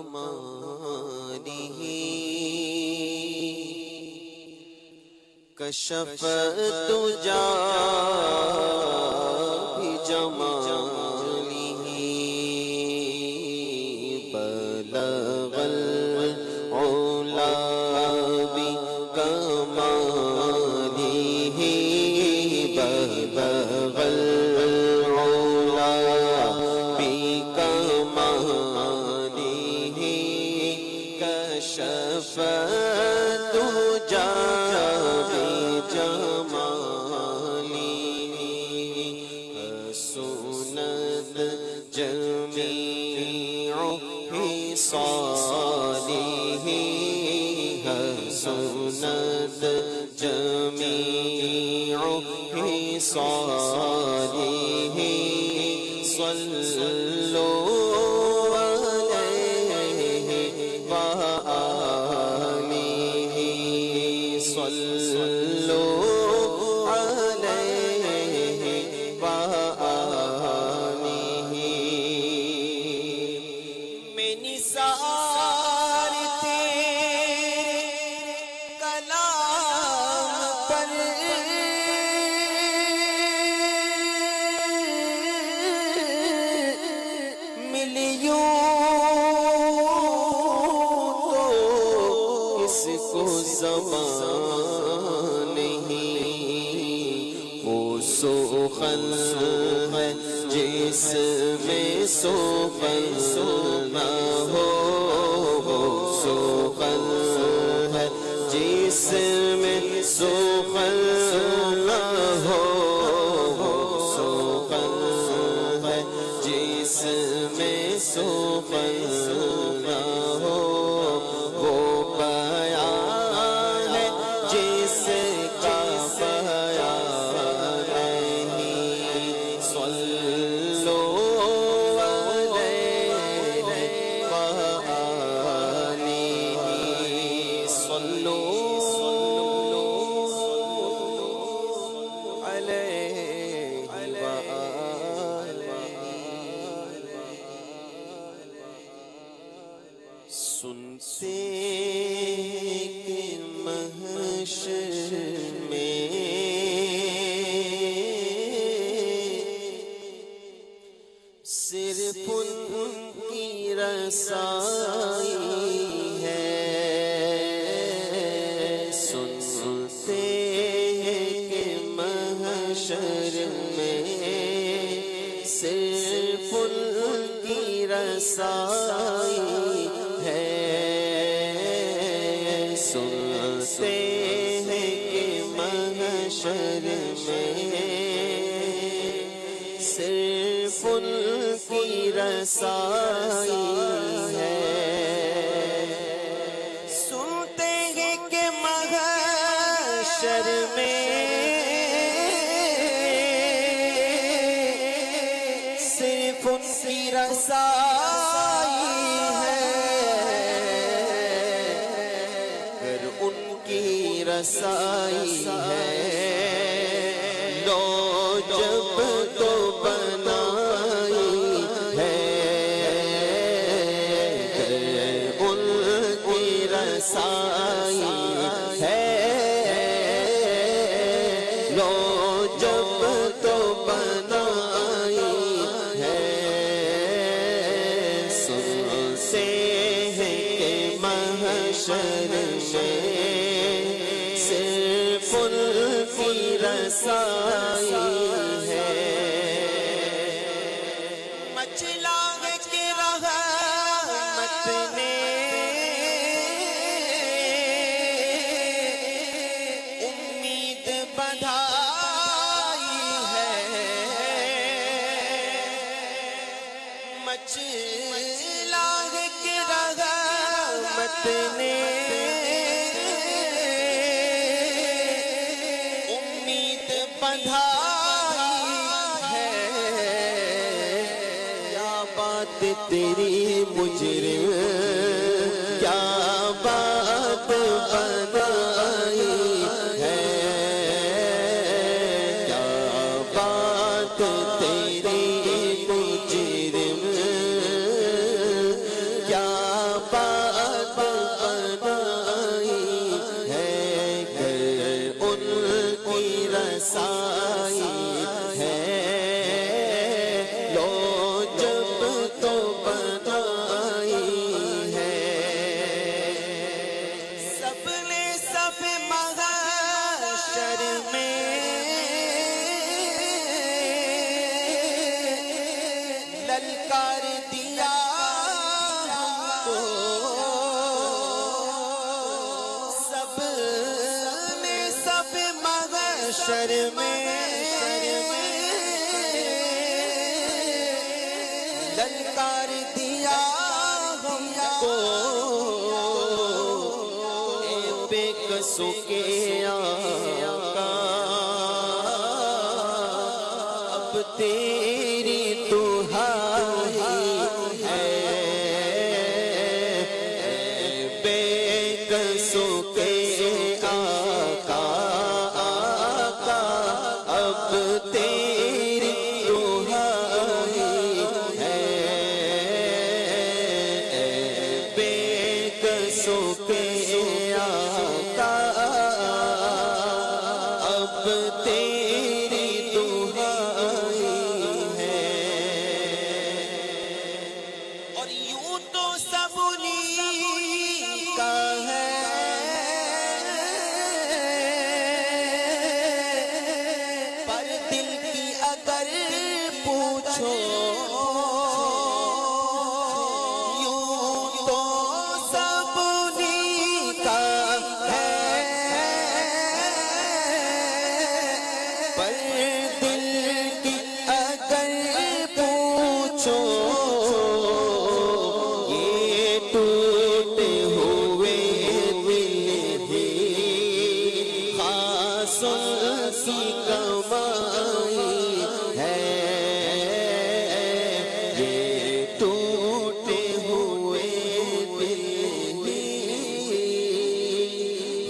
كماله كشف الدجى بجماله بلغ العلا بكماله بلغ العلا بكماله كشف الدجى بجماله حسنت جميع خصاله حسنت جميع خصاله صلوا عليه وآله صلوا عليه وآله میں نثار تیرے کلام پر ملیوں تو اس کو زبان نہیں، وہ سخن ہے جس میں سخن نہ ہو، وہ سخن ہے جس میں سخن نہ ہو، وہ سخن ہے جس میں سخن نہ ہو، وہ بیان ہے جس کا بیان نہیں، صلوا علیہ وآلہ صلوا علیہ وآلہ۔ سنتے کہ محشر میں صرف ان کی رسائی ہے، سنتے کہ محشر میں صرف ان کی رسائی ہے، سنتے ہیں کہ محشر میں صرف ان کی رسائی ہے، سنتے ہیں کہ محشر میں صرف ان کی رسائی ہے، اگر ان کی رسائی ہے لو جب تو بنائی ہے، اگر ان کی رسائی ہے لو جب تو بنائی ہے، سنتے ہیں کہ محشر میں صرف ان کی رسائی ہے، مچلا ہے کہ رحمت نے امید بندھائی ہے، مچلا ہے کہ رحمت نے امید بندھائی ہے، کیا بات تیری مجرم کیا بات بنائی ہے، کیا بات تیری مجرم کیا محشر میں للکار دیا ہم کو اے بے قصوں کے آقا اب تیری دہائی ہے بے قصوں کے آقا اب تیری دہائی ہے بے قصوں کے آقا اب تیری دہائی ہے اور یوں تو سب انہی کا ہے پر دل کی اگر پوچھو یوں تو سب انہی کا ہے پر دل کی اگر پوچھو یہ ٹوٹے ہوئے دل بھی خاصوں کی کمائی ہے یہ ٹوٹے ہوئے دل بھی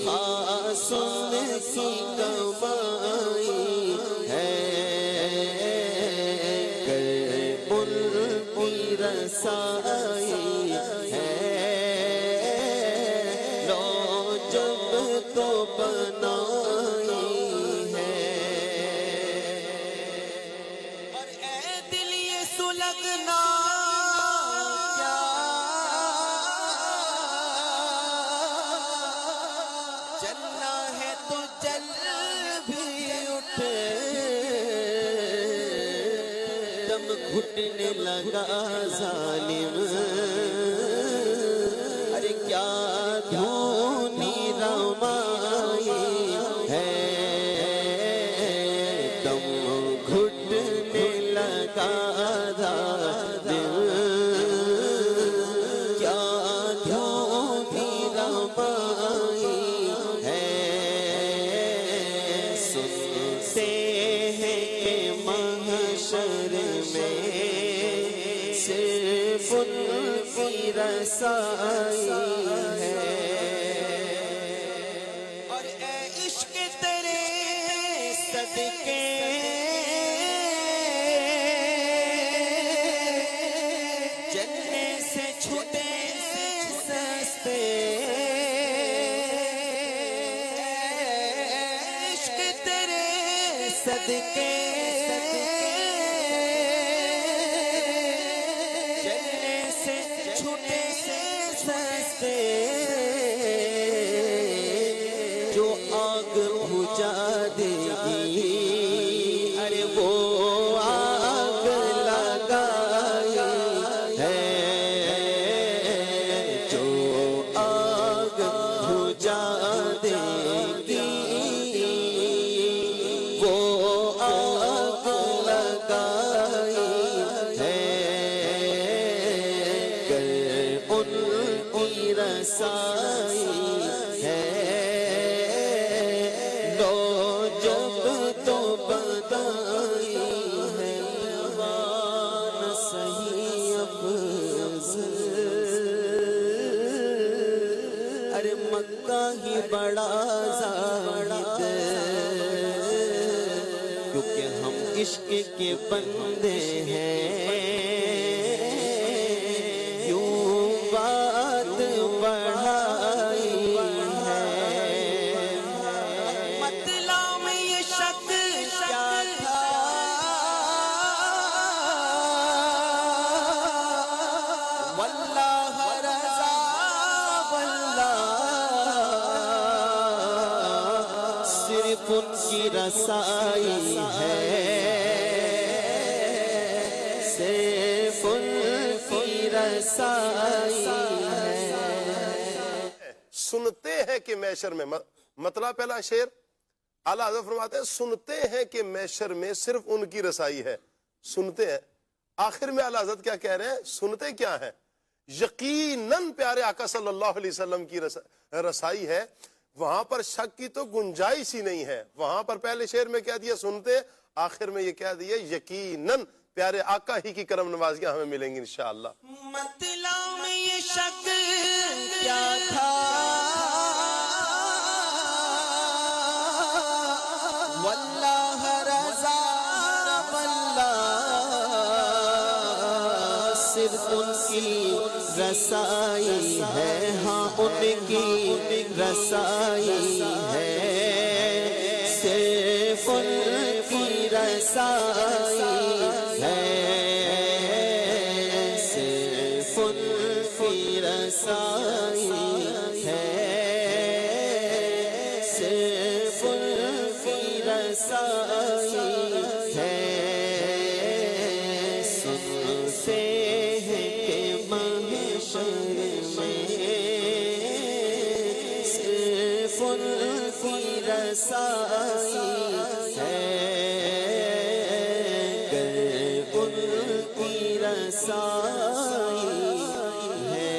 خاصوں کی کمائی ہے کرب کی رسائی ہے لو جب تو بنائی ہے اور اے دل یہ سلگنا کیا چلنا ہے تو چل بھی اٹھ دم گھٹنے لگا ظالم ارے کیا دھونی رمائی ہے دم گھٹنے لگا ظالم کیا دھونی رمائی ہے سنتے ہیں کہ محشر میں صرف ان کی رسائی ہے اور اے عشق تیرے صدقے جننے سے چھوٹے سستے عشق تیرے صدقے جننے سے چھوٹے سستے جو آگ بجھا دے گی ارے وہ آگ لگائی ہے جو آگ بجھا دے گی وہ آگ لگائی ہے کر ان کی رسائی ہے لو جب تو بدائی ہے دیوان صحیح افضل ارے مکہ ہی بڑا زاہد کیونکہ ہم عشق کے بندے ہیں یوں بات بڑھائی ہے مطلب میں یہ شک کیا تھا واللہ رضا واللہ صرف ان کی رسائی ہے صرف ان کی رسائی ہے سنتے ہیں کہ محشر میں مطلع پہلا شعر اعلیٰ حضرت فرماتے ہیں سنتے ہیں کہ محشر میں صرف ان کی رسائی ہے، سنتے ہیں. آخر میں اعلیٰ حضرت کیا کہہ رہے ہیں؟ سنتے کیا ہیں؟ یقیناً پیارے آقا صلی اللہ علیہ وسلم کی رسائی ہے، وہاں پر شک کی تو گنجائش ہی نہیں ہے. وہاں پر پہلے شعر میں کہہ دیا سنتے، آخر میں یہ کہہ دیا یقیناً پیارے آقا ہی کی کرم نوازیاں ہمیں ملیں گی انشاءاللہ. مطلع میں یہ شک کیا تھا، واللہ رضا واللہ صرف ان کی رسائی ہے، ہاں ان کی رسائی ہے، صرف ان کی رسائی ہے، صرف ان کی رسائی ہے، صرف ان کی رسائی ہے. سنتے ہیں کہ محشر میں صرف ان کی رسائی ہے، گر ان کی رسائی ہے.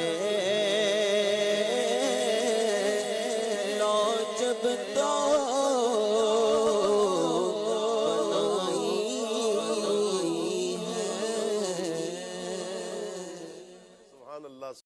لو جب تو